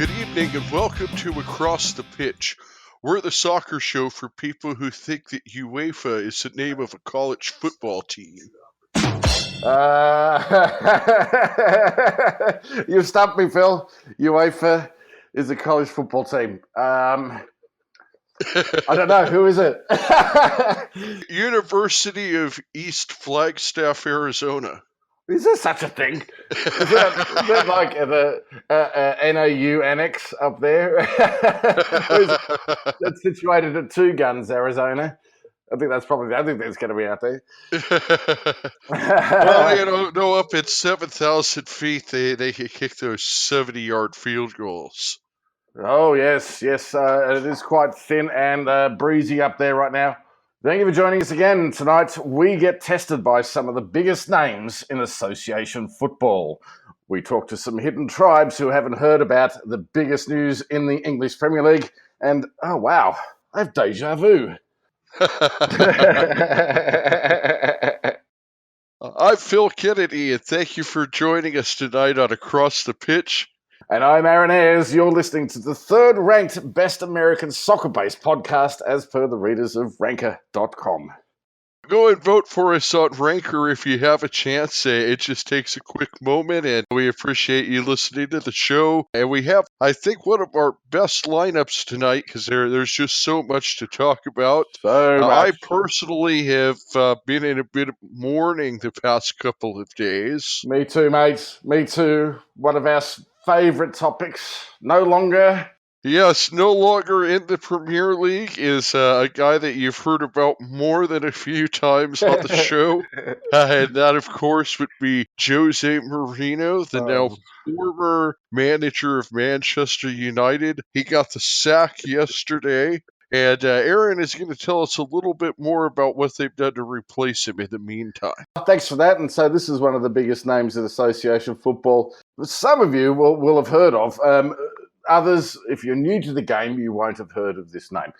Good evening and welcome to Across the Pitch. We're the soccer show for people who think that UEFA is the name of a college football team. You've stumped me, Phil. UEFA is a college football team. I don't know. Who is it? University of East Flagstaff, Arizona. Is there such a thing? Is that like the NOU annex up there? That's situated at Two Guns, Arizona. I think that's going to be out there. Well, up at 7,000 feet, they can kick those 70-yard field goals. Oh, yes. It is quite thin and breezy up there right now. Thank you for joining us again. Tonight, we get tested by some of the biggest names in association football. We talk to some hidden tribes who haven't heard about the biggest news in the English Premier League. And, oh, wow, I have deja vu. I'm Phil Kennedy, and thank you for joining us tonight on Across the Pitch. And I'm Aaron Ayres. You're listening to the third-ranked Best American Soccer-based podcast as per the readers of Ranker.com. Go and vote for us on Ranker if you have a chance. It just takes a quick moment, and we appreciate you listening to the show. And we have, I think, one of our best lineups tonight because there's just so much to talk about. I personally have been in a bit of mourning the past couple of days. Me too, mate. Me too. One of our favorite topics. No longer. Yes, no longer in the Premier League is a guy that you've heard about more than a few times on the show. And that, of course, would be José Mourinho, the now former manager of Manchester United. He got the sack yesterday. And Aaron is going to tell us a little bit more about what they've done to replace him in the meantime. Thanks for that. And so this is one of the biggest names in association football. Some of you will have heard of. Others, if you're new to the game, you won't have heard of this name.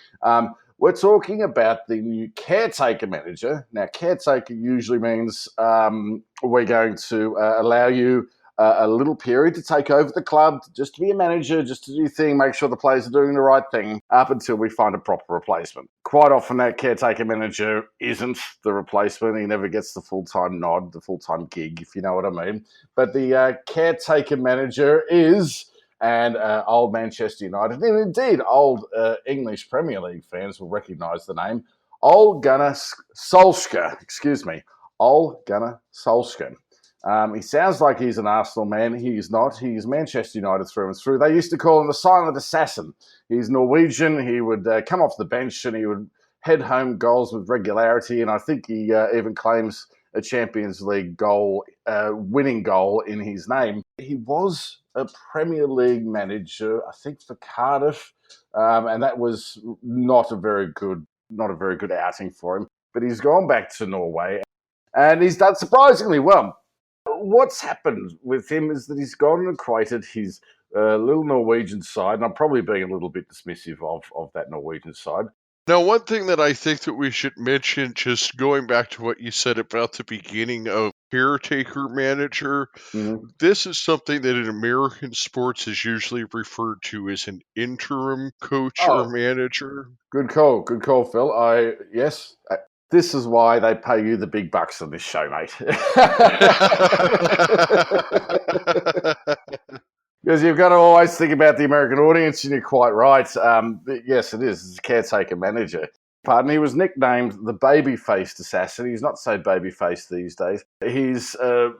We're talking about the new caretaker manager. Now, caretaker usually means we're going to allow you a little period to take over the club, just to be a manager, just to do your thing, make sure the players are doing the right thing up until we find a proper replacement. Quite often that caretaker manager isn't the replacement. He never gets the full-time nod, the full-time gig, if you know what I mean. But the caretaker manager is... and old Manchester United, and indeed old English Premier League fans will recognise the name, Ole Gunnar Solskjaer. Ole Gunnar Solskjaer. He sounds like he's an Arsenal man. He is not. He's Manchester United through and through. They used to call him the silent assassin. He's Norwegian. He would come off the bench and he would head home goals with regularity, and I think he even claims a Champions League goal, winning goal in his name. He was a Premier League manager, I think, for Cardiff, and that was not a very good outing for him. But he's gone back to Norway, and he's done surprisingly well. What's happened with him is that he's gone and equated his little Norwegian side, and I'm probably being a little bit dismissive of that Norwegian side. Now, one thing that I think that we should mention, just going back to what you said about the beginning of caretaker manager, this is something that in American sports is usually referred to as an interim coach or manager. Good call, Phil. Yes. This is why they pay you the big bucks on this show, mate. Because you've got to always think about the American audience, and you're quite right. Yes, it is. It's a caretaker manager. He was nicknamed the baby-faced assassin. He's not so baby-faced these days. He's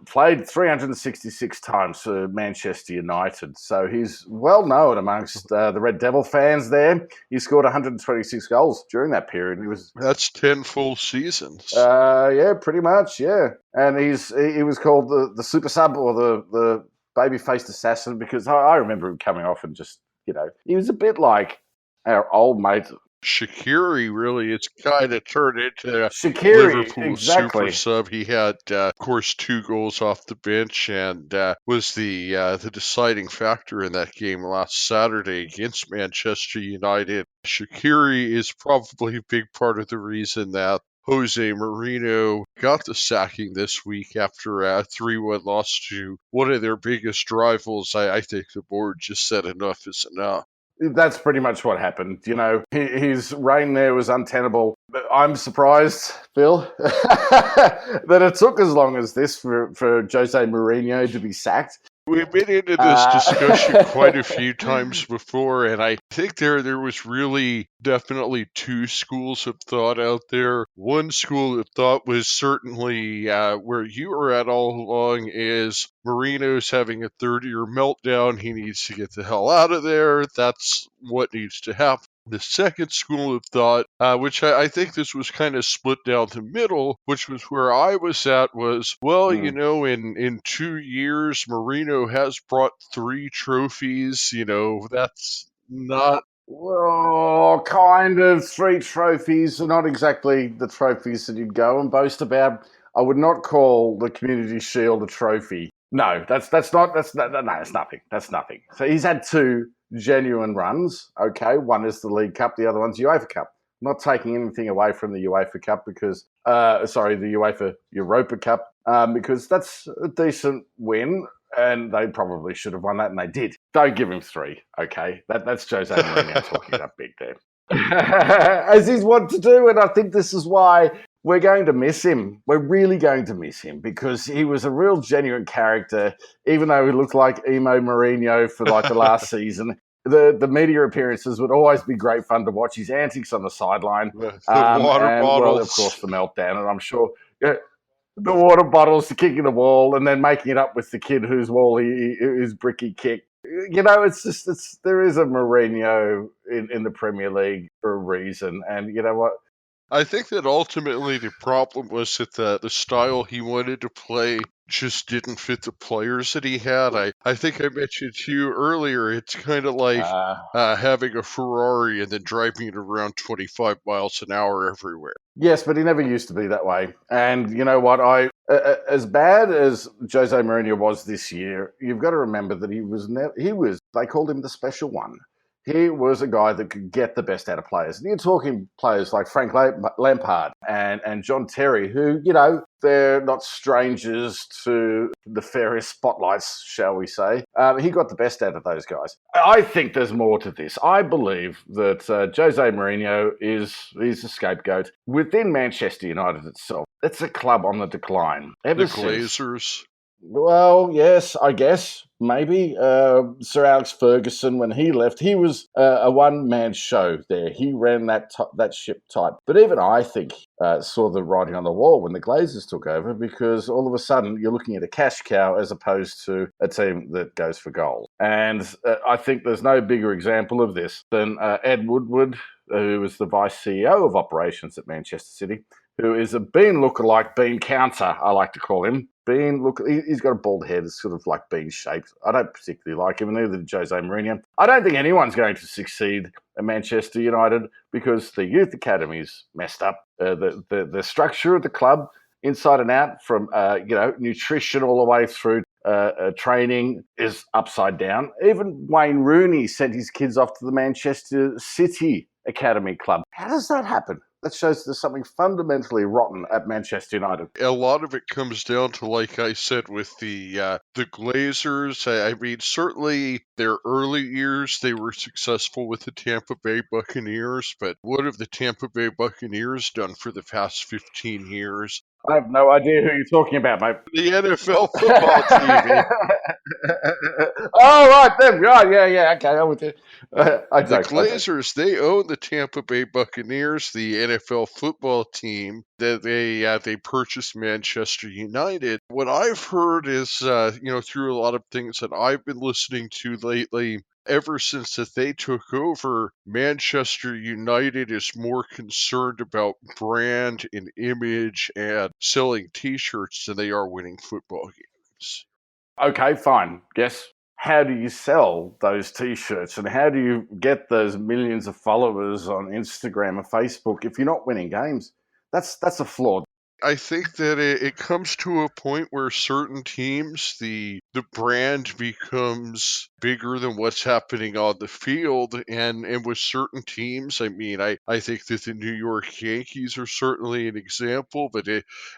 played 366 times for Manchester United, so he's well known amongst the Red Devil fans there. He scored 126 goals during that period. That's 10 full seasons. Yeah, pretty much, yeah. And he was called the super sub or the baby-faced assassin because I remember him coming off and just, he was a bit like our old mate Shaqiri. Really, it's kind of turned into Liverpool super sub. He had, of course, 2 goals off the bench and was the deciding factor in that game last Saturday against Manchester United. Shaqiri is probably a big part of the reason that Jose Mourinho got the sacking this week after a 3-1 loss to one of their biggest rivals. I think the board just said enough is enough. That's pretty much what happened. His reign there was untenable. I'm surprised, Phil, that it took as long as this for Jose Mourinho to be sacked. We've been into this discussion quite a few times before, and I think there was really definitely two schools of thought out there. One school of thought was certainly where you were at all along is Marino's having a third-year meltdown. He needs to get the hell out of there. That's what needs to happen. The second school of thought, which I think this was kind of split down the middle, which was where I was at, was, well, in 2 years, Marino has brought 3 trophies. That's not. Well, kind of 3 trophies, not exactly the trophies that you'd go and boast about. I would not call the Community Shield a trophy. No, that's nothing. That's nothing. So he's had 2 genuine runs. Okay, one is the League Cup, the other one's UEFA Cup. Not taking anything away from the UEFA Cup the UEFA Europa Cup, because that's a decent win. And they probably should have won that, and they did. Don't give him 3, okay? That's Jose Mourinho talking up big there. As he's wont to do, and I think this is why we're going to miss him. We're really going to miss him because he was a real genuine character, even though he looked like emo Mourinho for like the last season. The media appearances would always be great fun to watch. His antics on the sideline. The water bottles. Well, of course, the meltdown, and I'm sure... the water bottles, the kicking the wall, and then making it up with the kid whose brick he kicked. There is a Mourinho in the Premier League for a reason, and you know what? I think that ultimately the problem was that the style he wanted to play just didn't fit the players that he had. I think I mentioned to you earlier, it's kind of like having a Ferrari and then driving it around 25 miles an hour everywhere. Yes, but he never used to be that way. And you know what? As bad as Jose Mourinho was this year, you've got to remember that they called him the special one. He was a guy that could get the best out of players. And you're talking players like Frank Lampard and John Terry, who, they're not strangers to the fairest spotlights, shall we say. He got the best out of those guys. I think there's more to this. I believe that Jose Mourinho is a scapegoat within Manchester United itself. It's a club on the decline. The Glazers. Well, yes, I guess, maybe. Sir Alex Ferguson, when he left, he was a one-man show there. He ran that ship tight. But even I think saw the writing on the wall when the Glazers took over, because all of a sudden you're looking at a cash cow as opposed to a team that goes for gold. And I think there's no bigger example of this than Ed Woodward, who was the vice CEO of operations at Manchester City, who is a bean lookalike, bean counter, I like to call him. He's got a bald head. It's sort of like bean shaped. I don't particularly like him, and neither did Jose Mourinho. I don't think anyone's going to succeed at Manchester United because the youth academy's messed up. The structure of the club, inside and out, from nutrition all the way through training, is upside down. Even Wayne Rooney sent his kids off to the Manchester City Academy club. How does that happen? That shows there's something fundamentally rotten at Manchester United. A lot of it comes down to, like I said, with the Glazers. I mean, certainly their early years, they were successful with the Tampa Bay Buccaneers, but what have the Tampa Bay Buccaneers done for the past 15 years? I have no idea who you're talking about, mate. The NFL football team. Oh, right, them. Right, yeah, okay, I'm with you. The Glazers, they own the Tampa Bay Buccaneers, the NFL football team. That they purchased Manchester United. What I've heard is, through a lot of things that I've been listening to lately, ever since that they took over, Manchester United is more concerned about brand and image and selling T-shirts than they are winning football games. Okay, fine. Yes. How do you sell those T-shirts, and how do you get those millions of followers on Instagram and Facebook if you're not winning games? That's a flawed. I think that it comes to a point where certain teams, the brand becomes bigger than what's happening on the field, and with certain teams, I mean, I think that the New York Yankees are certainly an example, but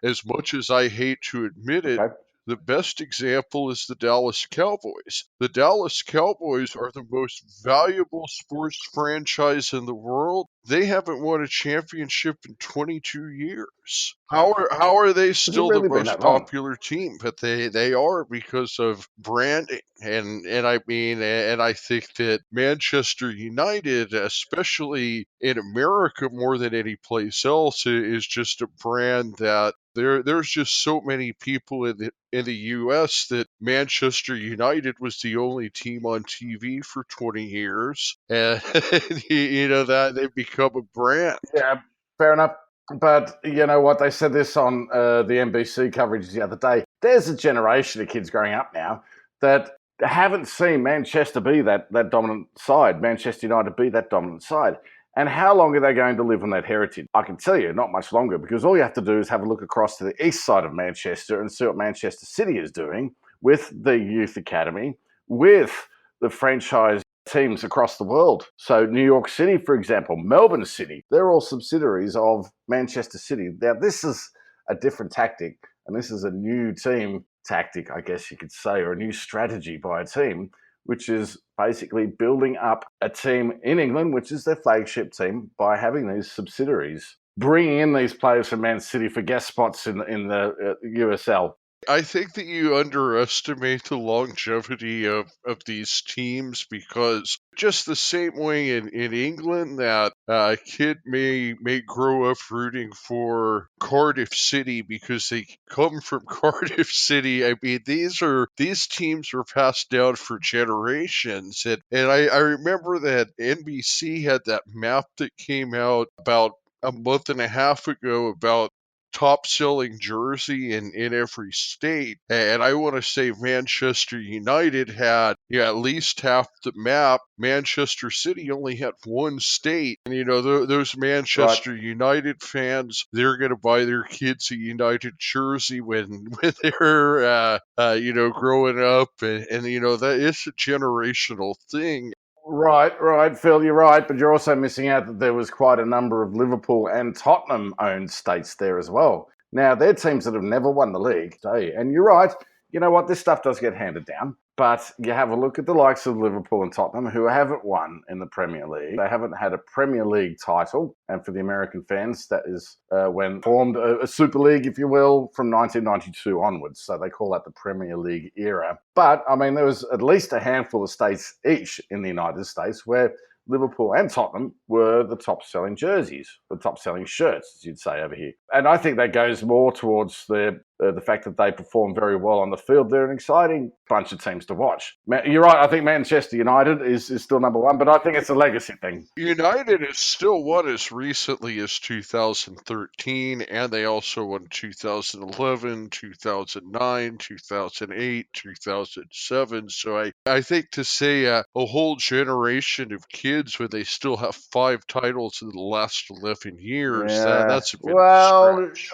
as much as I hate to admit it, Okay. the best example is the Dallas Cowboys. The Dallas Cowboys are the most valuable sports franchise in the world. They haven't won a championship in 22 years. How are they Has it still the really been most that long? popular team? But they are because of branding. And I mean, and I think that Manchester United, especially in America more than any place else, is just a brand that there's just so many people in the US that Manchester United was the only team on TV for 20 years, and that they've become a brand. Yeah, fair enough. But you know what? They said this on the NBC coverage the other day. There's a generation of kids growing up now that haven't seen Manchester be that dominant side, Manchester United be that dominant side. And how long are they going to live on that heritage? I can tell you, not much longer, because all you have to do is have a look across to the east side of Manchester and see what Manchester City is doing with the youth academy, with the franchise teams across the world. So New York City, for example, Melbourne City, they're all subsidiaries of Manchester City. Now, this is a different tactic, and this is a new team tactic, I guess you could say, or a new strategy by a team, which is basically building up a team in England, which is their flagship team, by having these subsidiaries, bringing in these players from Man City for guest spots in the USL. I think that you underestimate the longevity of these teams because just the same way in England that a kid may grow up rooting for Cardiff City because they come from Cardiff City. I mean, these teams were passed down for generations, and I remember that NBC had that map that came out about a month and a half ago about top selling jersey in every state. And I want to say Manchester United had at least half the map. Manchester City only had one state. And, those Right. Manchester United fans, they're going to buy their kids a United jersey when they're, growing up. And that is a generational thing. Right, Phil, you're right, but you're also missing out that there was quite a number of Liverpool and Tottenham owned states there as well. Now, they're teams that have never won the league, and you're right, you know what, this stuff does get handed down, but you have a look at the likes of Liverpool and Tottenham who haven't won in the Premier League. They haven't had a Premier League title, and for the American fans, that is when formed a Super League, if you will, from 1992 onwards. So they call that the Premier League era. But, I mean, there was at least a handful of states each in the United States where Liverpool and Tottenham were the top selling jerseys, the top selling shirts, as you'd say over here. And I think that goes more towards the fact that they perform very well on the field. They're an exciting bunch of teams to watch. You're right. I think Manchester United is still number one, but I think it's a legacy thing. United has still won as recently as 2013, and they also won 2011, 2009, 2008, 2007. So I think to say a whole generation of kids when they still have 5 titles in the last 11 years, Yeah. that's a bit of a Well, stretch.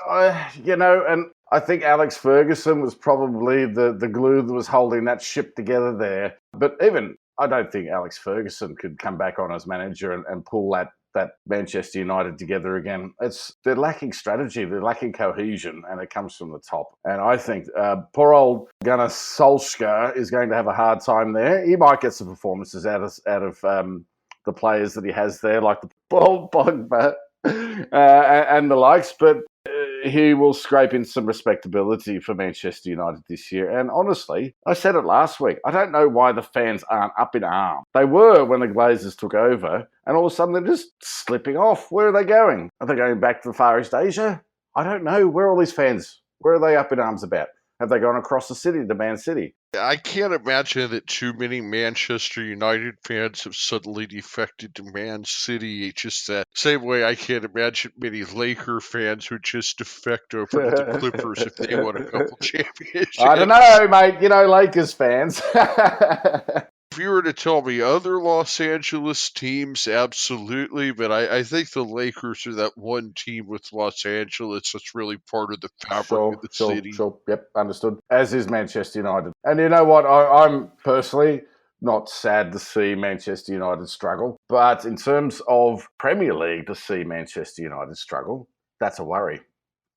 and I think Alex Ferguson was probably the glue that was holding that ship together there. But even I don't think Alex Ferguson could come back on as manager and pull that Manchester United together again. They're lacking strategy, they're lacking cohesion, and it comes from the top. And I think poor old Gunnar Solskjaer is going to have a hard time there. He might get some performances out of the players that he has there, like the Paul Pogba and the likes, but he will scrape in some respectability for Manchester United this year. And honestly, I said it last week, I don't know why the fans aren't up in arms. They were when the Glazers took over, and all of a sudden they're just slipping off. Where are they going? Are they going back to the Far East Asia? I don't know. Where are all these fans? Where are they up in arms about? Have they gone across the city to Man City? I can't imagine that too many Manchester United fans have suddenly defected to Man City. It's just that same way I can't imagine many Laker fans would just defect over to the Clippers if they won a couple I don't championships. know, mate. You know, Lakers fans. If you were to tell me other Los Angeles teams, absolutely, but I think the Lakers are that one team with Los Angeles that's really part of the fabric of Sure, the sure, city. sure. Yep, understood. As is Manchester United. And you know what? I'm personally not sad to see Manchester United struggle, but in terms of Premier League to see Manchester United struggle, that's a worry.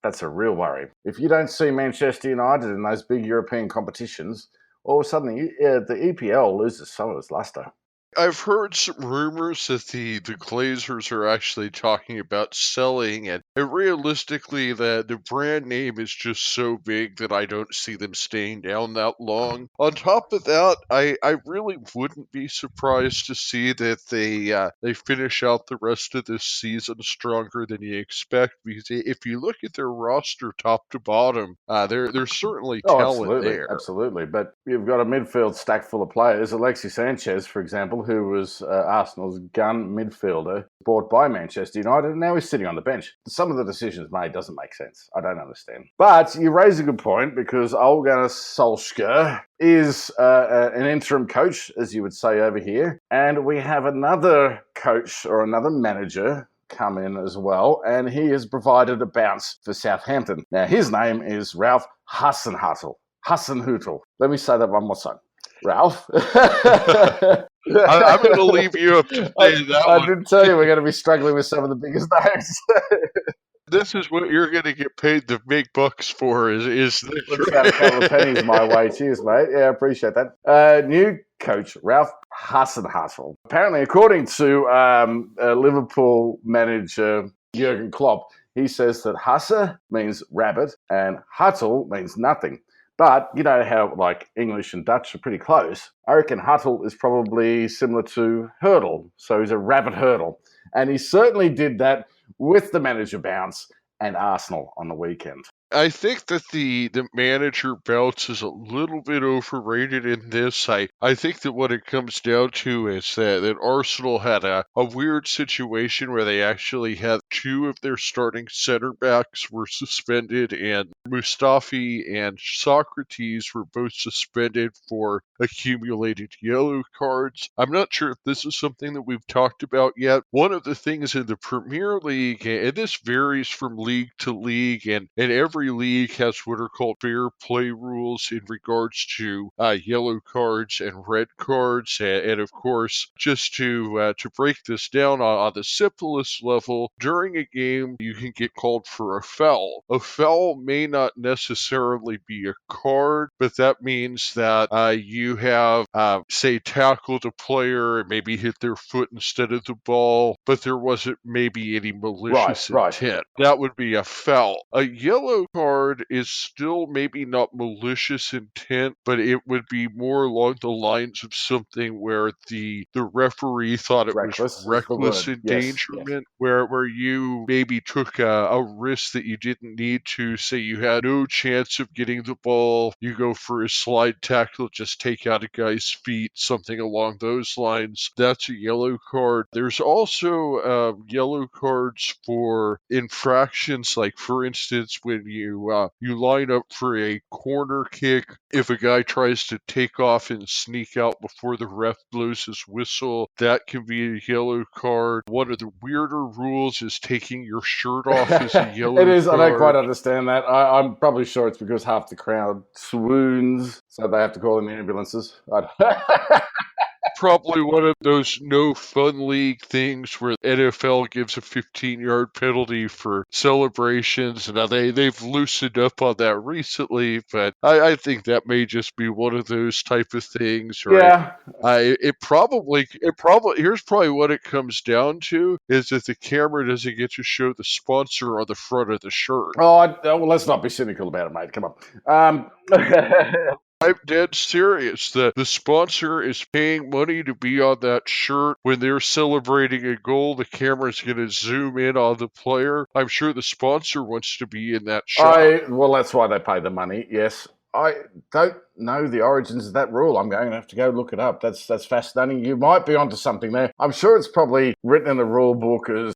That's a real worry. If you don't see Manchester United in those big European competitions, all of a sudden the EPL loses some of its luster. I've heard some rumors that the Glazers are actually talking about selling, and realistically, the brand name is just so big that I don't see them staying down that long. On top of that, I really wouldn't be surprised to see that they finish out the rest of this season stronger than you expect. Because if you look at their roster top to bottom, there's certainly Oh, talent absolutely, there. absolutely. But you've got a midfield stacked full of players. Alexis Sanchez, for example, who was Arsenal's gun midfielder, bought by Manchester United, and now he's sitting on the bench. Some of the decisions made doesn't make sense. I don't understand. But you raise a good point because Ole Gunnar Solskjaer is an interim coach, as you would say over here, and we have another coach or another manager come in as well, and he has provided a bounce for Southampton. Now, his name is Ralph Hasenhüttl. Let me say that one more time. Ralph. I'm going to leave you up to say that I one. did tell you we're going to be struggling with some of the biggest names. This is what you're going to get paid the big bucks for. Is this Let's add a couple of pennies my way. Cheers, mate. Yeah, I appreciate that. New coach, Ralph Hasenhüttl. Apparently, according to Liverpool manager Jurgen Klopp, he says that Hasse means rabbit and Huttle means nothing. But you know how like English and Dutch are pretty close. I reckon Huttle is probably similar to hurdle. So he's a rabbit hurdle. And he certainly did that with the manager bounce and Arsenal on the weekend. I think that the manager bounce is a little bit overrated in this. I think that what it comes down to is that Arsenal had a weird situation where they actually had two of their starting center backs were suspended, and Mustafi and Socrates were both suspended for accumulated yellow cards. I'm not sure if this is something that we've talked about yet. One of the things in the Premier League, and this varies from league to league, and every league has what are called fair play rules in regards to yellow cards and red cards, and of course, just to break this down on the simplest level, during a game you can get called for a foul. A foul may not necessarily be a card, but that means that you have, say, tackled a player and maybe hit their foot instead of the ball, but there wasn't maybe any malicious Right. intent. That would be a foul. A yellow card is still maybe not malicious intent, but it would be more along the lines of something where the referee thought it was Reckless is the reckless word. Yes. endangerment, where you maybe took a risk that you didn't need to. Say you had no chance of getting the ball, you go for a slide tackle, just take out a guy's feet, something along those lines. That's a yellow card. There's also yellow cards for infractions, like for instance when you line up for a corner kick. If a guy tries to take off and sneak out before the ref blows his whistle, that can be a yellow card. One of the weirder rules is taking your shirt off as a yellow It is. card. I don't quite understand that. I'm probably sure it's because half the crowd swoons, so they have to call in the ambulances. Probably one of those no fun league things where NFL gives a 15-yard penalty for celebrations. Now they've loosened up on that recently, but I think that may just be one of those type of things. Or Yeah. it probably here's probably what it comes down to is that the camera doesn't get to show the sponsor on the front of the shirt. Well, let's not be cynical about it, mate. Come on. I'm dead serious. The sponsor is paying money to be on that shirt. When they're celebrating a goal, the camera's going to zoom in on the player. I'm sure the sponsor wants to be in that shot. Well, that's why they pay the money. Yes. I don't know the origins of that rule. I'm going to have to go look it up. That's fascinating. You might be onto something there. I'm sure it's probably written in the rule book as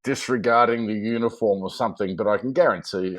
disregarding the uniform or something. But I can guarantee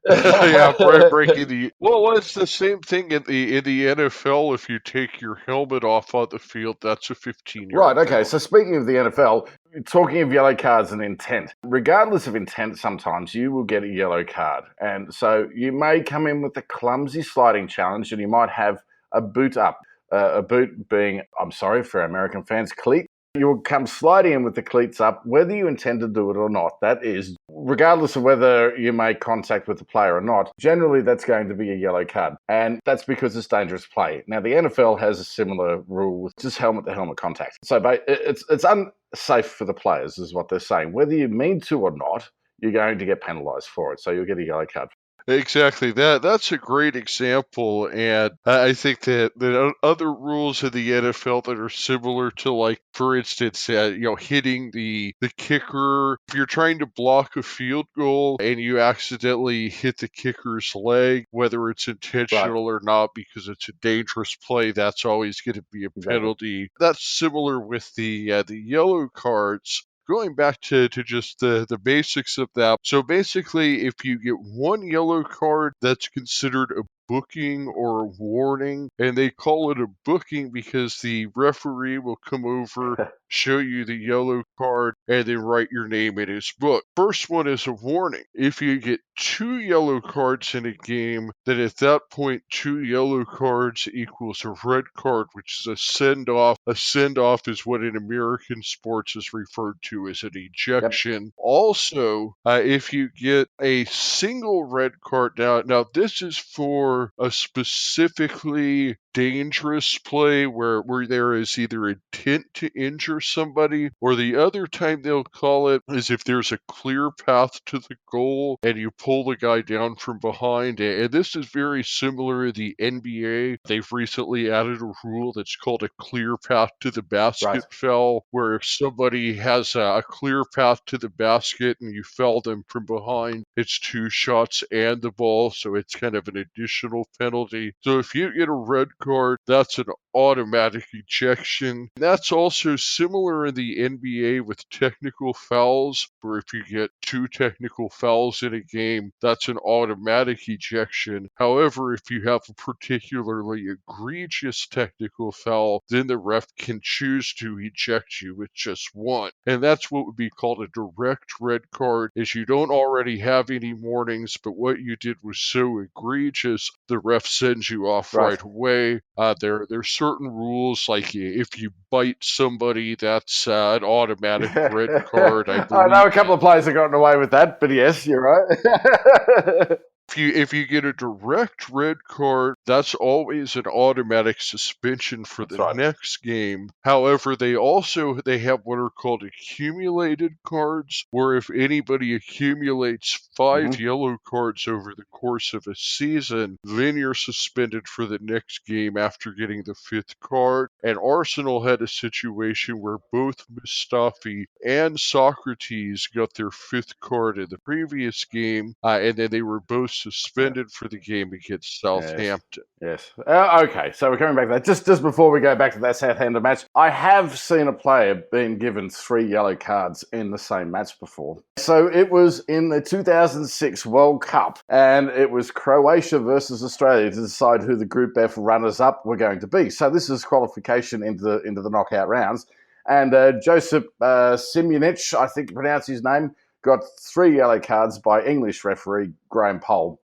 Yeah, breaking the well, it's the same thing in the NFL. If you take your helmet off on the field, that's a 15-yard Right, okay. So penalty. speaking of the NFL, talking of yellow cards and intent, regardless of intent, sometimes you will get a yellow card. And so you may come in with a clumsy sliding challenge and you might have a boot up. A boot being, I'm sorry for American fans, cleat. You will come sliding in with the cleats up, whether you intend to do it or not. That is, regardless of whether you make contact with the player or not, generally that's going to be a yellow card. And that's because it's dangerous play. Now, the NFL has a similar rule with just helmet to helmet contact. So it's unsafe for the players, is what they're saying. Whether you mean to or not, you're going to get penalised for it. So you'll get a yellow card. Exactly. That's a great example, and I think that the other rules in the NFL that are similar to, like, for instance, hitting the kicker. If you're trying to block a field goal and you accidentally hit the kicker's leg, whether it's Right, intentional or not, because it's a dangerous play, that's always going to be a exactly. penalty. That's similar with the yellow cards. Going back to just the basics of that. So basically, if you get one yellow card, that's considered a booking or a warning. And they call it a booking because the referee will come over, show you the yellow card, and then write your name in his book. First one is a warning. If you get two yellow cards in a game, then at that point, two yellow cards equals a red card, which is a send off. A send off is what in American sports is referred to as an Yep. ejection. Also, if you get a single red card, now this is for a specifically dangerous play where there is either intent to injure somebody, or the other time they'll call it is if there's a clear path to the goal and you pull the guy down from behind. And this is very similar to the NBA. They've recently added a rule that's called a clear path to the Right. basket foul, where if somebody has a clear path to the basket and you foul them from behind, it's two shots and the ball, so it's kind of an additional penalty. So if you get a red card, that's an automatic ejection. That's also similar in the NBA with technical fouls, where if you get two technical fouls in a game, that's an automatic ejection. However, if you have a particularly egregious technical foul, then the ref can choose to eject you with just one. And that's what would be called a direct red card, is you don't already have any warnings, but what you did was so egregious, the ref sends you off Right. right away. There's certain rules, like if you bite somebody, that's an automatic red card, I I know believe. a couple of players have gotten away with that, but yes, you're right. If you get a direct red card, that's always an automatic suspension for That's the right. next game. However, they have what are called accumulated cards, where if anybody accumulates Hmm. five yellow cards over the course of a season, then you're suspended for the next game after getting the fifth card. And Arsenal had a situation where both Mustafi and Socrates got their fifth card in the previous game, and then they were both Yeah. suspended for the game against Yes. Southampton. Yes. Okay, so we're coming back to that. Just before we go back to that Southampton match, I have seen a player being given three yellow cards in the same match before. So it was in the 2006 World Cup, and it was Croatia versus Australia to decide who the Group F runners-up were going to be. So this is qualification into the knockout rounds. And Joseph Simunic, I think you pronounce his name, got three yellow cards by English referee Graham Poll,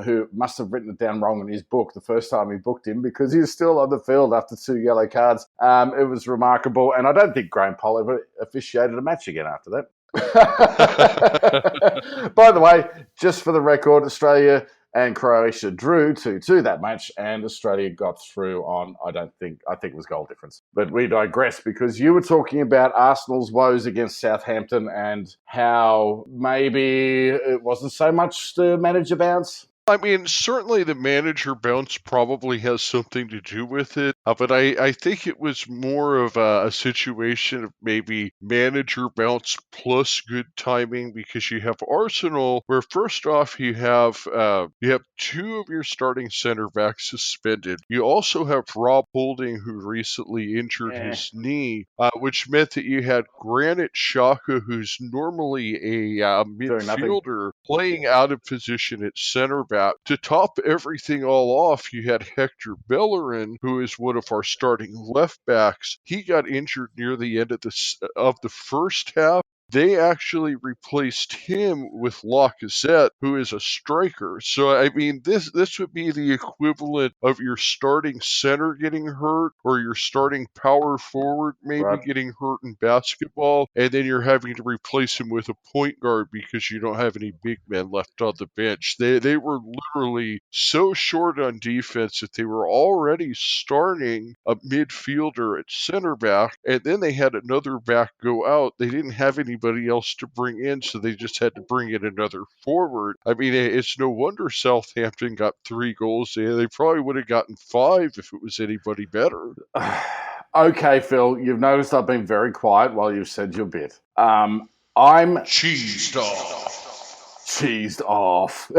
who must have written it down wrong in his book the first time he booked him, because he was still on the field after two yellow cards. It was remarkable, and I don't think Graham Poll ever officiated a match again after that. By the way, just for the record, Australia and Croatia drew 2-2 that match, and Australia got through on, I think it was goal difference. But we digress, because you were talking about Arsenal's woes against Southampton and how maybe it wasn't so much the manager bounce. I mean, certainly the manager bounce probably has something to do with it, but I think it was more of a situation of maybe manager bounce plus good timing, because you have Arsenal, where first off you have two of your starting center backs suspended. You also have Rob Holding, who recently injured Eh, his knee, which meant that you had Granit Xhaka, who's normally a doing nothing. midfielder, playing out of position at center back. To top everything all off, you had Hector Bellerin, who is one of our starting left backs. He got injured near the end of the first half. They actually replaced him with Lacazette, who is a striker. So I mean, this would be the equivalent of your starting center getting hurt, or your starting power forward maybe Right. getting hurt in basketball, and then you're having to replace him with a point guard because you don't have any big men left on the bench. They were literally so short on defense that they were already starting a midfielder at center back, and then they had another back go out. They didn't have anybody else to bring in, so they just had to bring in another forward. I mean, it's no wonder Southampton got 3 goals. They probably would have gotten 5 if it was anybody better. Okay, Phil, you've noticed I've been very quiet while you've said your bit. I'm Cheesed off. cheesed off.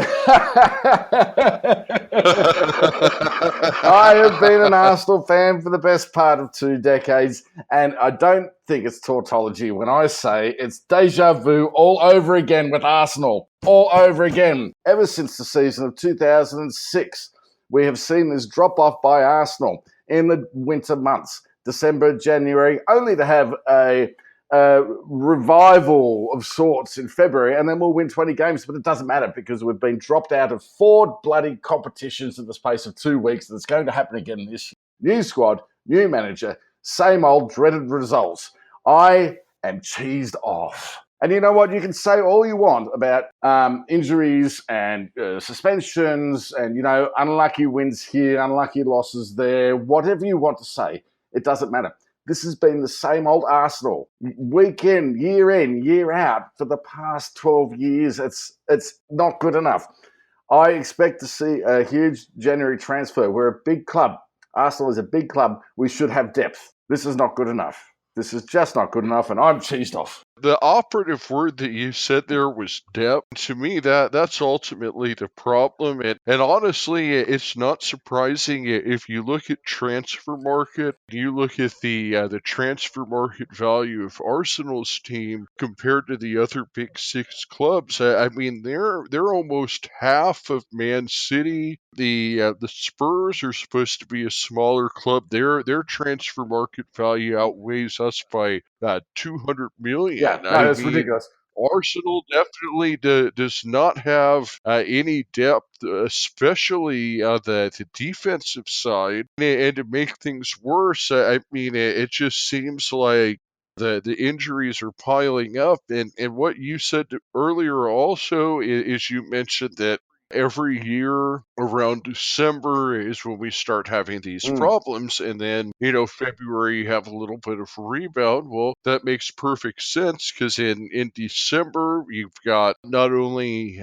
I have been an Arsenal fan for the best part of 2 decades, and I don't think it's tautology when I say it's deja vu all over again with Arsenal. All over again. Ever since the season of 2006, we have seen this drop off by Arsenal in the winter months, December, January, only to have a revival of sorts in February, and then we'll win 20 games, but it doesn't matter because we've been dropped out of 4 bloody competitions in the space of 2 weeks, and it's going to happen again this year. New squad, new manager, same old dreaded results. I am cheesed off. And you know what? You can say all you want about injuries and suspensions and, unlucky wins here, unlucky losses there, whatever you want to say. It doesn't matter. This has been the same old Arsenal, week in, year out, for the past 12 years. It's not good enough. I expect to see a huge January transfer. We're a big club. Arsenal is a big club. We should have depth. This is not good enough. This is just not good enough, and I'm cheesed off. The operative word that you said there was depth. To me, that's ultimately the problem. And honestly, it's not surprising if you look at transfer market, you look at the transfer market value of Arsenal's team compared to the other big 6 clubs. I mean, they're almost half of Man City. The Spurs are supposed to be a smaller club. Their transfer market value outweighs us by 200 million. Yeah, I no, that's mean, ridiculous. Arsenal definitely does not have any depth, especially the defensive side. And to make things worse, I mean, it just seems like the injuries are piling up. And what you said earlier also is you mentioned that every year around December is when we start having these problems, and then February you have a little bit of a rebound. Well, that makes perfect sense because in December you've got not only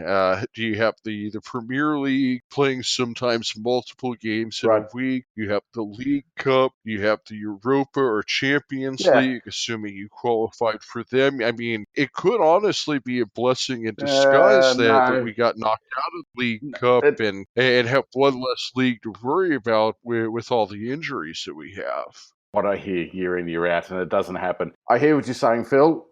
do you have the Premier League playing sometimes multiple games in Right. a week, you have the League Cup, you have the Europa or Champions Yeah. League, assuming you qualified for them. I mean, it could honestly be a blessing in disguise that No. we got knocked out of League Cup It, and have one less league to worry about with all the injuries that we have. what I hear year in, year out, and it doesn't happen. I hear what you're saying, Phil.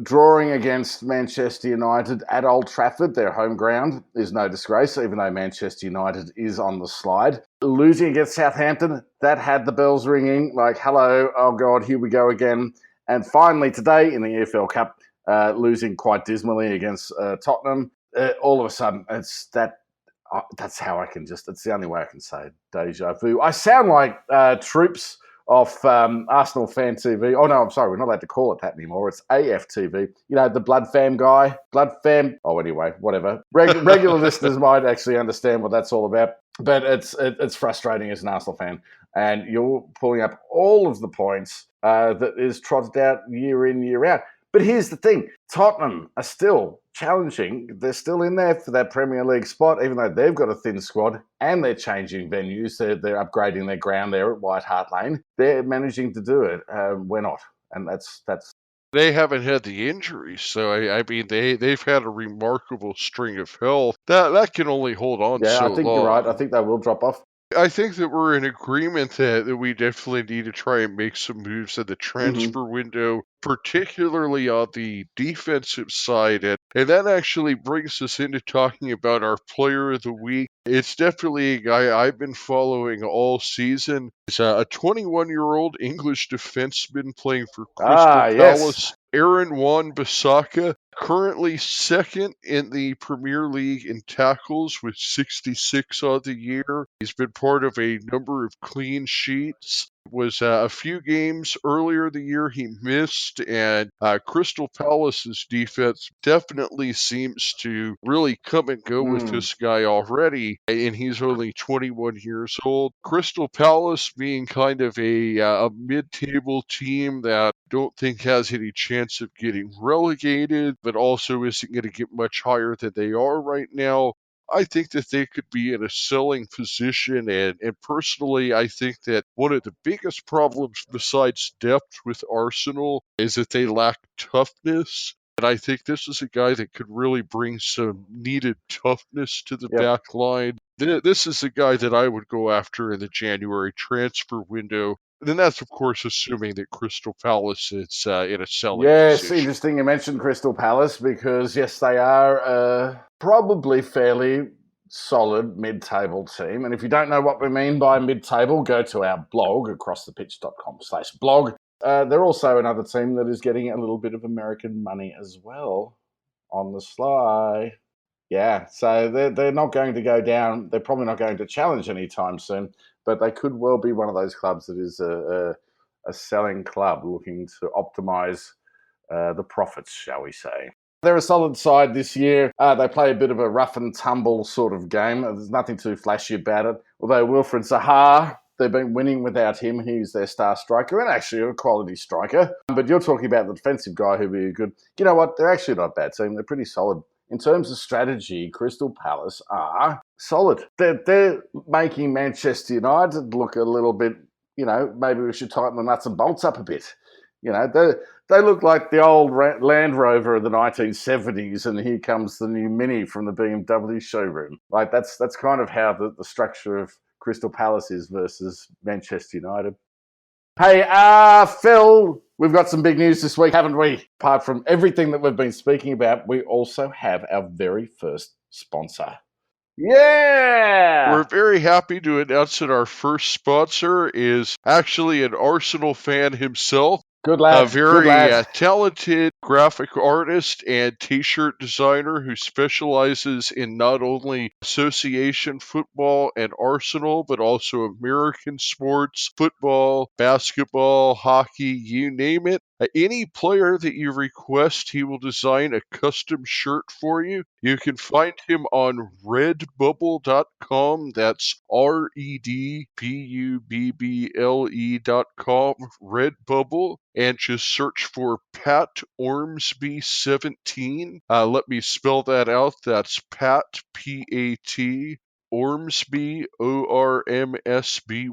Drawing against Manchester United at Old Trafford, their home ground, is no disgrace, even though Manchester United is on the slide. Losing against Southampton, that had the bells ringing, like, hello, oh God, here we go again. And finally today in the EFL Cup, losing quite dismally against Tottenham, all of a sudden, that's how I can it's the only way I can say it, deja vu. I sound like troops off Arsenal Fan TV. Oh, no, I'm sorry. We're not allowed to call it that anymore. It's AFTV. You know, the Blood Fam guy. Blood Fam. Oh, anyway, whatever. Regular listeners might actually understand what that's all about. But it's frustrating as an Arsenal fan. And you're pulling up all of the points that is trotted out year in, year out. But here's the thing. Tottenham are still challenging. They're still in there for that Premier League spot, even though they've got a thin squad and they're changing venues. They're upgrading their ground there at White Hart Lane. They're managing to do it. We're not. And that's They haven't had the injuries, so I mean they've had a remarkable string of health that can only hold on yeah, I so think you're right. I long. think they will drop off. I think that we're in agreement that we definitely need to try and make some moves at the Hmm. transfer window, particularly on the defensive side. And that actually brings us into talking about our player of the week. It's definitely a guy I've been following all season. He's a 21-year-old English defenseman playing for Crystal Ah, yes. Palace, Aaron Wan-Bissaka, currently second in the Premier League in tackles with 66 on the year. He's been part of a number of clean sheets. It was a few games earlier the year he missed, and Crystal Palace's defense definitely seems to really come and go with Mm. this guy already, and he's only 21 years old. Crystal Palace being kind of a mid-table team that don't think has any chance of getting relegated, but also isn't going to get much higher than they are right now. I think that they could be in a selling position, and personally, I think that one of the biggest problems besides depth with Arsenal is that they lack toughness. And I think this is a guy that could really bring some needed toughness to the Yep. back line. This is a guy that I would go after in the January transfer window. And then that's, of course, assuming that Crystal Palace is in a selling Yes, position. interesting you mentioned Crystal Palace because, yes, they are probably fairly solid mid-table team. And if you don't know what we mean by mid-table, go to our blog, acrossthepitch.com/blog. They're also another team that is getting a little bit of American money as well on the sly. Yeah, so they're not going to go down. They're probably not going to challenge anytime soon, but they could well be one of those clubs that is a selling club looking to optimize the profits, shall we say. They're a solid side this year. They play a bit of a rough and tumble sort of game. There's nothing too flashy about it. Although Wilfred Zaha, they've been winning without him. He's their star striker and actually a quality striker. But you're talking about the defensive guy who'd be good. You know what? They're actually not a bad team. They're pretty solid. In terms of strategy, Crystal Palace are solid. They're making Manchester United look a little bit, maybe we should tighten the nuts and bolts up a bit. They look like the old Land Rover of the 1970s, and here comes the new Mini from the BMW showroom. Like that's kind of how the structure of Crystal Palace is versus Manchester United. Hey, Phil, we've got some big news this week, haven't we? Apart from everything that we've been speaking about, we also have our very first sponsor. We're Yeah! very happy to announce that our first sponsor is actually an Arsenal fan himself. Good A lad, good very lad. talented graphic artist and t-shirt designer who specializes in not only association football and Arsenal, but also American sports, football, basketball, hockey, you name it. Any player that you request, he will design a custom shirt for you. You can find him on redbubble.com. That's redbubble.com, Redbubble, and just search for Pat Ormsby 17. Let me spell that out. That's Pat, P-A-T, Ormsby, Ormsby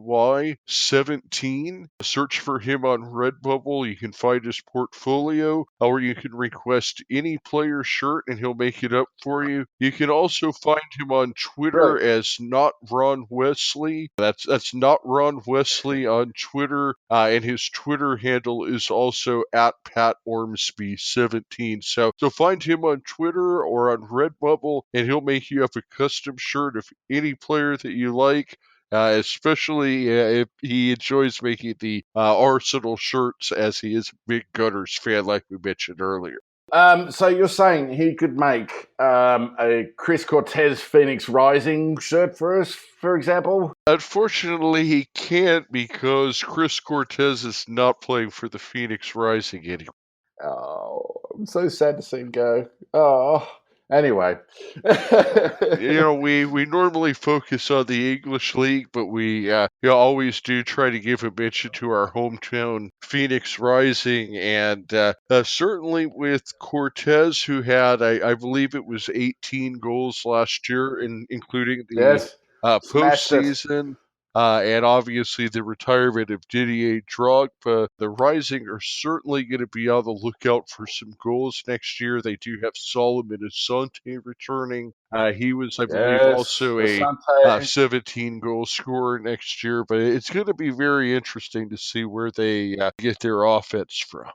17. Search for him on Redbubble. You can find his portfolio, or you can request any player shirt and he'll make it up for you. You can also find him on Twitter Great. as Not Ron Wesley. That's Not Ron Wesley on Twitter, and his Twitter handle is also at Pat Ormsby 17. So find him on Twitter or on Redbubble, and he'll make you up a custom shirt of any player that you like. Especially if he enjoys making the Arsenal shirts, as he is a big Gunners fan, like we mentioned earlier. So you're saying he could make a Chris Cortez Phoenix Rising shirt for us, for example? Unfortunately, he can't because Chris Cortez is not playing for the Phoenix Rising anymore. Oh, I'm so sad to see him go. Oh, anyway. We normally focus on the English league, but we always do try to give a mention to our hometown Phoenix Rising, and certainly with Cortez, who had I believe it was 18 goals last year, including the Yes, smashed it. postseason. and obviously the retirement of Didier Drogba. The Rising are certainly going to be on the lookout for some goals next year. They do have Solomon Asante returning. He was, I believe, Yes, also a Asante. 17 goal scorer next year, but it's going to be very interesting to see where they get their offense from.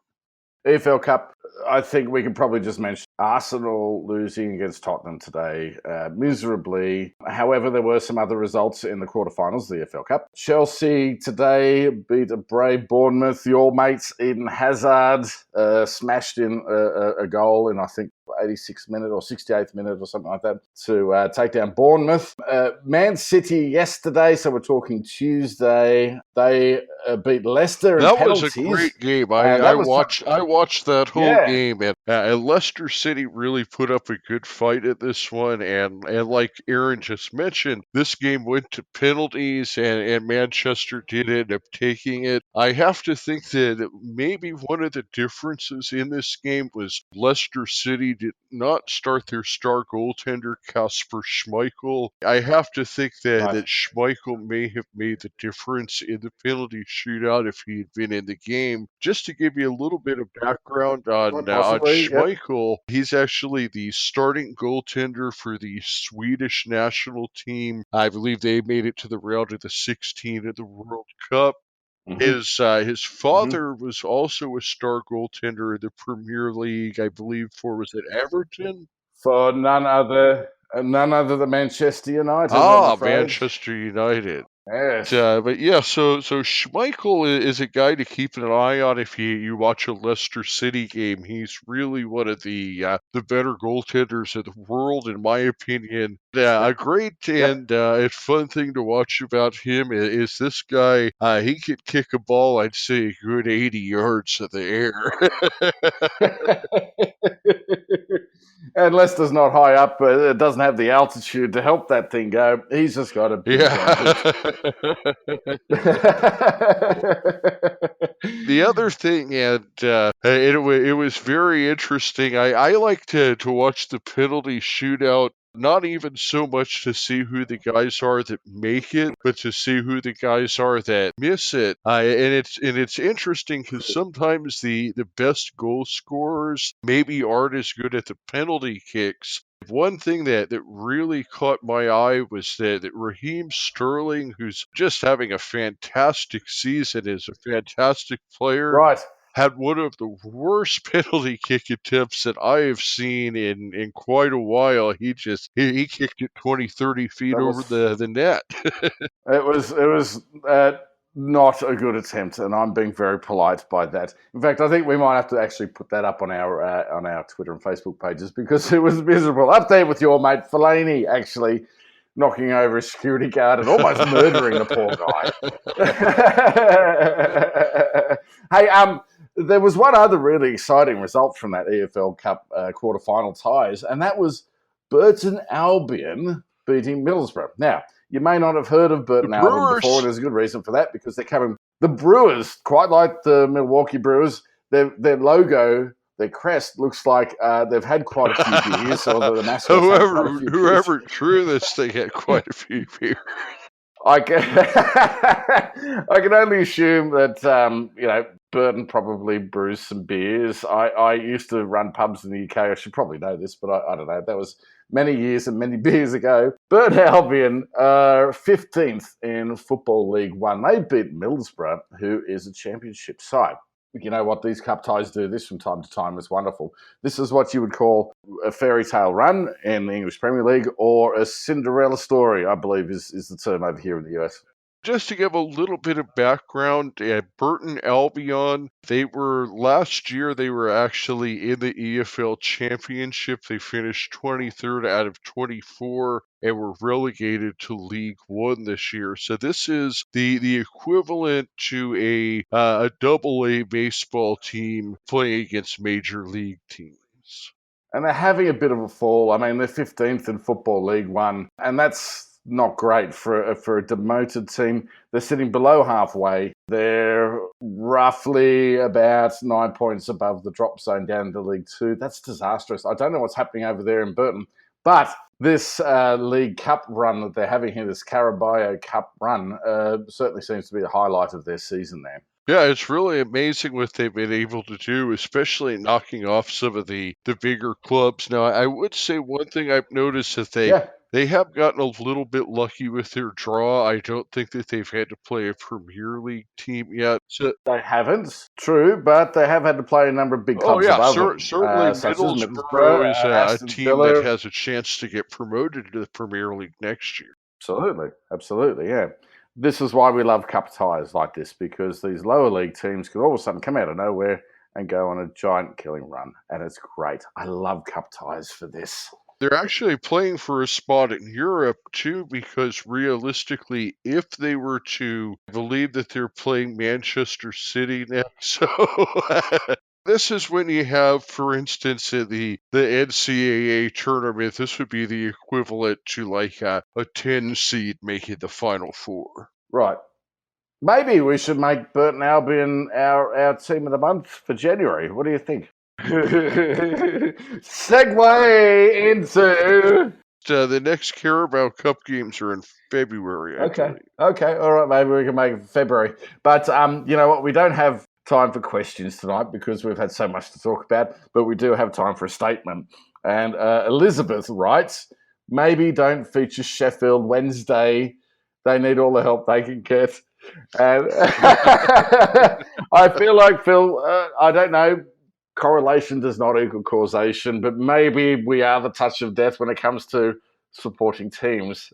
EFL Cup, I think we can probably just mention Arsenal losing against Tottenham today miserably. However, there were some other results in the quarterfinals of the EFL Cup. Chelsea today beat a brave Bournemouth. Your mates Eden Hazard smashed in a goal in, I think, 86th minute or 68th minute or something like that to take down Bournemouth. Man City yesterday, so we're talking Tuesday, they beat Leicester in That was a penalties. great game. And I that was fun. watched that whole Yeah. game, and Leicester City really put up a good fight at this one. And like Aaron just mentioned, this game went to penalties, and Manchester did end up taking it. I have to think that maybe one of the differences in this game was Leicester City did not start their star goaltender Kasper Schmeichel. I have to think Right. that Schmeichel may have made the difference in the penalty shootout if he had been in the game. Just to give you a little bit of background on Possibly, yep. Schmeichel, he's actually the starting goaltender for the Swedish national team. I believe they made it to the round of the 16 of the World Cup. Mm-hmm. His father was also a star goaltender in the Premier League, I believe, was it Everton? For none other than Manchester United, I'm Ah, afraid. Manchester United. Yes. But yeah, so Schmeichel is a guy to keep an eye on if you watch a Leicester City game. He's really one of the better goaltenders in the world, in my opinion. A Yep. great Yep. and fun thing to watch about him is this guy. He could kick a ball, I'd say, a good 80 yards in the air. And Leicester's not high up, but it doesn't have the altitude to help that thing go. He's just got a big damn hook. Yeah. The other thing, and it was very interesting. I like to watch the penalty shootout, not even so much to see who the guys are that make it, but to see who the guys are that miss it. And it's interesting because sometimes the best goal scorers maybe aren't as good at the penalty kicks. One thing that really caught my eye was that Raheem Sterling, who's just having a fantastic season, is a fantastic player, Right. had one of the worst penalty kick attempts that I have seen in quite a while. He kicked it 20, 30 feet That over was the net. it was not a good attempt, and I'm being very polite by that. In fact, I think we might have to actually put that up on our Twitter and Facebook pages because it was miserable. Up there with your mate Fellaini actually knocking over a security guard and almost murdering the poor guy. Hey, there was one other really exciting result from that EFL Cup quarter-final ties, and that was Burton Albion beating Middlesbrough. Now, you may not have heard of The Burton Albion before, and Brewers. there's a good reason for that because they're coming. The Brewers, quite like the Milwaukee Brewers, their logo, their crest looks like they've had quite a few beers, or the mascot's had quite a few beers. Whoever drew this thing had quite a few beers. I can, I can only assume that Burton probably brews some beers. I used to run pubs in the UK. I should probably know this, but I don't know. That was many years and many beers ago. Burton Albion are 15th in Football League One. They beat Middlesbrough, who is a championship side. You know what, these cup ties do this from time to time is wonderful. This is what you would call a fairy tale run in the English Premier League, or a Cinderella story, I believe is the term over here in the US. Just to give a little bit of background, at Burton Albion, last year they were actually in the EFL Championship. They finished 23rd out of 24 and were relegated to League One this year. So this is the equivalent to a double A baseball team playing against major league teams. And they're having a bit of a fall. I mean, they're 15th in Football League One, and that's not great for a demoted team. They're sitting below halfway. They're roughly about 9 points above the drop zone down to League Two. That's disastrous. I don't know what's happening over there in Burton, But this League Cup run that they're having here, this Carabao Cup run, certainly seems to be the highlight of their season there. Yeah, it's really amazing what they've been able to do, especially knocking off some of the bigger clubs. Now, I would say one thing I've noticed that Yeah, they have gotten a little bit lucky with their draw. I don't think that they've had to play a Premier League team yet. So, they haven't, true, but they have had to play a number of big oh clubs yeah, above them, certainly such as Middlesbrough Middlesbrough, is a Aston team that Villa. has a chance to get promoted to the Premier League next year. Absolutely, absolutely, yeah. This is why we love cup ties like this, because these lower league teams can all of a sudden come out of nowhere and go on a giant killing run, and it's great. I love cup ties for this. They're actually playing for a spot in Europe too, because realistically, if they were to believe that they're playing Manchester City next, so this is when you have, for instance, in the NCAA tournament, this would be the equivalent to like a 10 seed making the Final Four. Right. Maybe we should make Burton Albion our team of the month for January. What do you think? Segue into. The next Carabao Cup games are in February, I Okay. believe. Okay. All right. Maybe we can make it February. But you know what? We don't have time for questions tonight because we've had so much to talk about. But we do have time for a statement. And Elizabeth writes, maybe don't feature Sheffield Wednesday. They need all the help they can get. And I feel like, Phil, I don't know, correlation does not equal causation, but maybe we are the touch of death when it comes to supporting teams.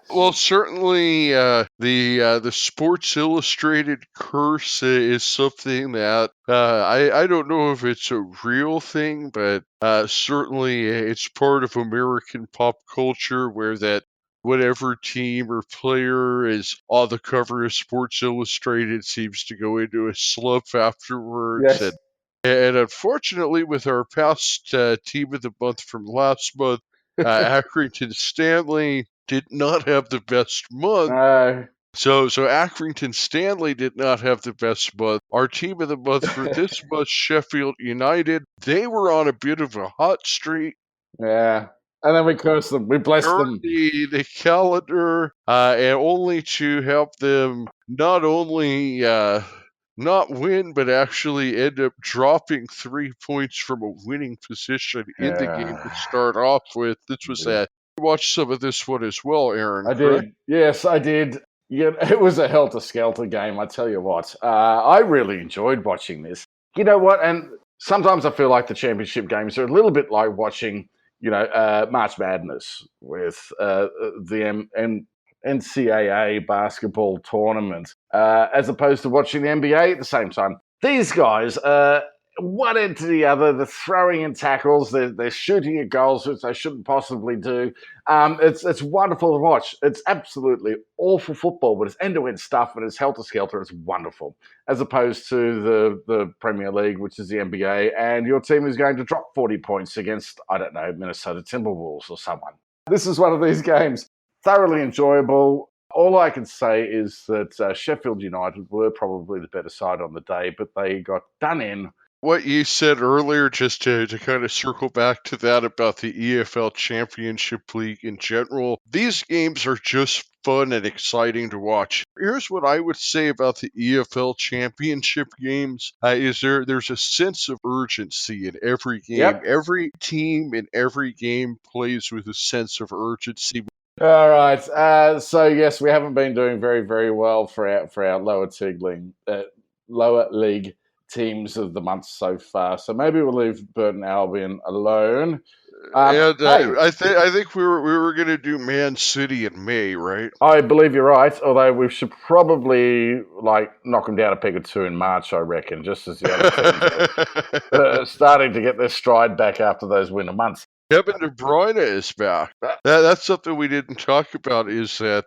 Well, certainly the Sports Illustrated curse is something that I don't know if it's a real thing, but certainly it's part of American pop culture where that whatever team or player is on the cover of Sports Illustrated seems to go into a slump afterwards. Yes. And unfortunately, with our past team of the month from last month, Accrington Stanley did not have the best month. No. So Accrington Stanley did not have the best month. Our team of the month for this month, Sheffield United, they were on a bit of a hot streak. Yeah. And then we curse them. We bless them. The calendar, and only to help them not only not win, but actually end up dropping 3 points from a winning position in the game to start off with. This was that. You watched some of this one as well, Aaron, I correct? did. Yes, I did. Yeah, it was a helter-skelter game, I tell you what. I really enjoyed watching this. You know what? And sometimes I feel like the championship games are a little bit like watching, March Madness with the NCAA basketball tournament, as opposed to watching the NBA at the same time. These guys, one end to the other, they're throwing in tackles, they're shooting at goals, which they shouldn't possibly do. It's wonderful to watch. It's absolutely awful football, but it's end-to-end stuff and it's helter-skelter. It's wonderful, as opposed to the Premier League, which is the NBA, and your team is going to drop 40 points against, I don't know, Minnesota Timberwolves or someone. This is one of these games. Thoroughly enjoyable. All I can say is that Sheffield United were probably the better side on the day, but they got done in. What you said earlier, just to kind of circle back to that about the EFL Championship League in general, these games are just fun and exciting to watch. Here's what I would say about the EFL Championship games: is there's a sense of urgency in every game. Yep. Every team in every game plays with a sense of urgency. All right. So yes, we haven't been doing very, very well for our lower league teams of the month so far. So maybe we'll leave Burton Albion alone. And Hey, I think we were gonna do Man City in May, right? I believe you're right. Although we should probably knock them down a peg or two in March, I reckon, just as the other teams are starting to get their stride back after those winter months. Kevin De Bruyne is back. That's something we didn't talk about, is that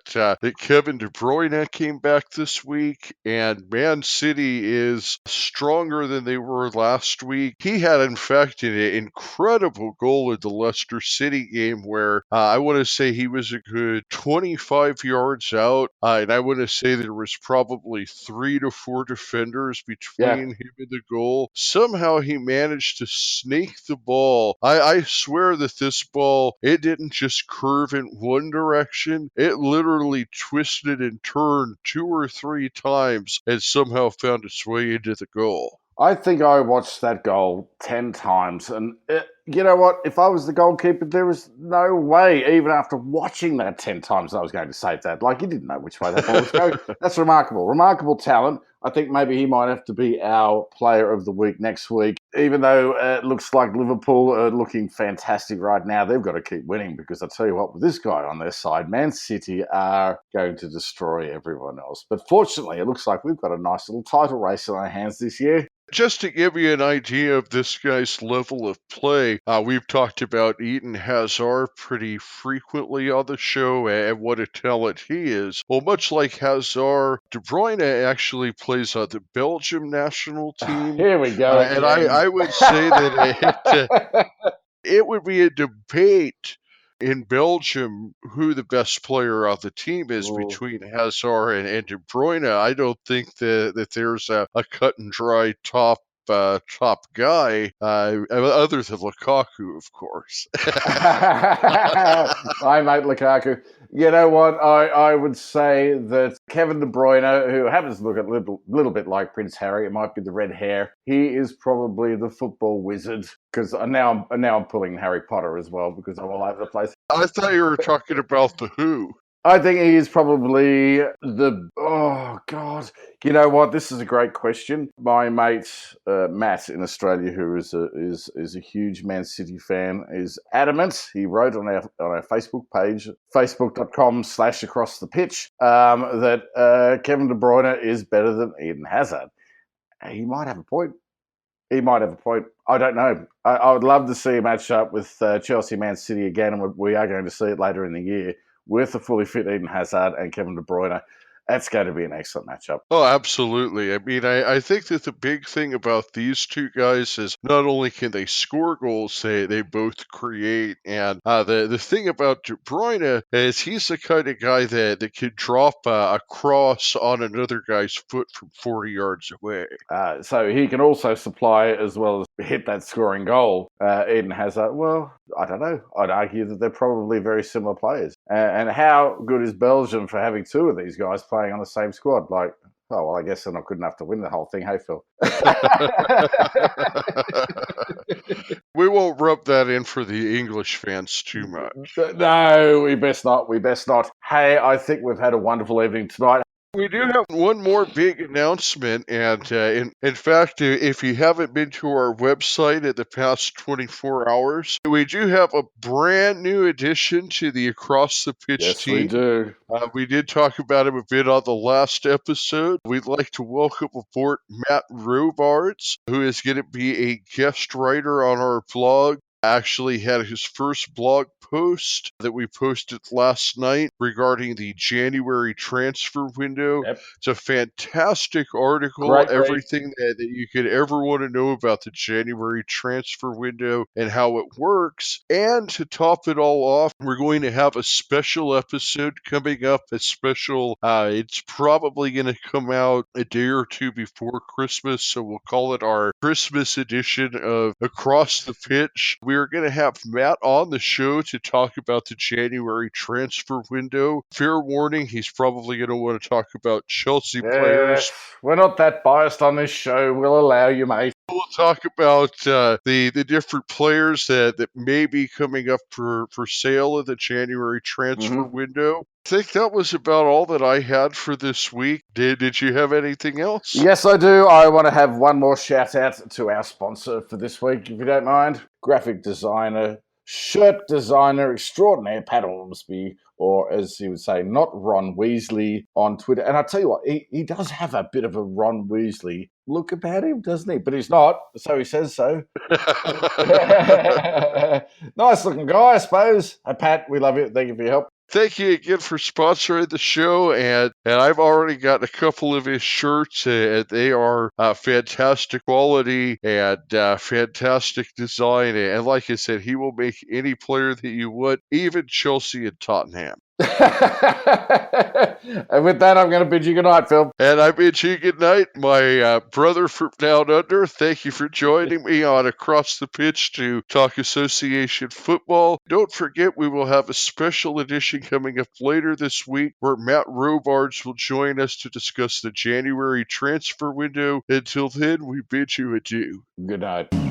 Kevin De Bruyne came back this week, and Man City is stronger than they were last week. He had, in fact, an incredible goal in the Leicester City game where I want to say he was a good 25 yards out, and I want to say there was probably 3 to 4 defenders between him and the goal. Somehow he managed to snake the ball. I swear swear that this ball, it didn't just curve in one direction. It literally twisted and turned 2 or 3 times and somehow found its way into the goal. I think I watched that goal 10 times. And you know what? If I was the goalkeeper, there was no way, even after watching that 10 times, I was going to save that. Like, you didn't know which way that ball was going. That's remarkable. Remarkable talent. I think maybe he might have to be our player of the week next week. Even though it looks like Liverpool are looking fantastic right now, they've got to keep winning because I tell you what, with this guy on their side, Man City are going to destroy everyone else. But fortunately, it looks like we've got a nice little title race in our hands this year. Just to give you an idea of this guy's level of play, we've talked about Eden Hazard pretty frequently on the show and what a talent he is. Well, much like Hazard, De Bruyne actually plays on the Belgium national team. Here we go And again. I would say that it would be a debate in Belgium who the best player on the team is between Hazard and De Bruyne. I don't think that there's a cut and dry top guy other than Lukaku, of course. My mate Lukaku. You know what? I would say that Kevin De Bruyne, who happens to look a little bit like Prince Harry, it might be the red hair. He is probably the football wizard because now I'm pulling Harry Potter as well because I'm all over the place. I thought you were talking about the Who. I think he is probably oh God. You know what? This is a great question. My mate Matt in Australia, who is a huge Man City fan, is adamant. He wrote on our Facebook page, facebook.com/across the pitch, that Kevin De Bruyne is better than Eden Hazard. He might have a point. He might have a point. I don't know. I would love to see a match up with Chelsea Man City again, and we are going to see it later in the year with a fully fit Eden Hazard and Kevin De Bruyne. That's going to be an excellent matchup. Oh, absolutely. I mean, I think that the big thing about these two guys is not only can they score goals, they both create. And the thing about De Bruyne is he's the kind of guy that could drop a cross on another guy's foot from 40 yards away. So he can also supply as well as hit that scoring goal. Eden Hazard, well, I don't know. I'd argue that they're probably very similar players. And how good is Belgium for having two of these guys playing on the same squad? Like, oh, well, I guess they're not good enough to win the whole thing. Hey, Phil. We won't rub that in for the English fans too much. No, we best not. We best not. Hey, I think we've had a wonderful evening tonight. We do have one more big announcement, and in fact, if you haven't been to our website in the past 24 hours, we do have a brand new addition to the Across the Pitch team. Yes, we do. We did talk about him a bit on the last episode. We'd like to welcome aboard Matt Robards, who is going to be a guest writer on our blog. Actually had his first blog post that we posted last night regarding the January transfer window. Yep. It's a fantastic article, Great read. everything that you could ever want to know about the January transfer window and how it works. And to top it all off, we're going to have a special episode coming up, it's probably going to come out a day or two before Christmas, so we'll call it our Christmas edition of Across the Pitch. We're going to have Matt on the show to talk about the January transfer window. Fair warning, he's probably going to want to talk about Chelsea players. We're not that biased on this show. We'll allow you, mate. We'll talk about the different players that may be coming up for sale in the January transfer window. I think that was about all that I had for this week. Did you have anything else? Yes, I do. I want to have one more shout out to our sponsor for this week, if you don't mind. Graphic designer, shirt designer extraordinaire, Pat Ormsby, or as he would say, not Ron Weasley on Twitter. And I tell you what, he does have a bit of a Ron Weasley look about him, doesn't he? But he's not, so he says so. Nice looking guy, I suppose. Hey, Pat, we love you. Thank you for your help. Thank you again for sponsoring the show, and I've already got a couple of his shirts, and they are fantastic quality and fantastic design, and like I said, he will make any player that you want, even Chelsea and Tottenham. And with that, I'm going to bid you good night, Phil. And I bid you good night, my brother from down under. Thank you for joining me on Across the Pitch to talk association football. Don't forget, we will have a special edition coming up later this week where Matt Robards will join us to discuss the January transfer window. Until then, we bid you adieu. Good night.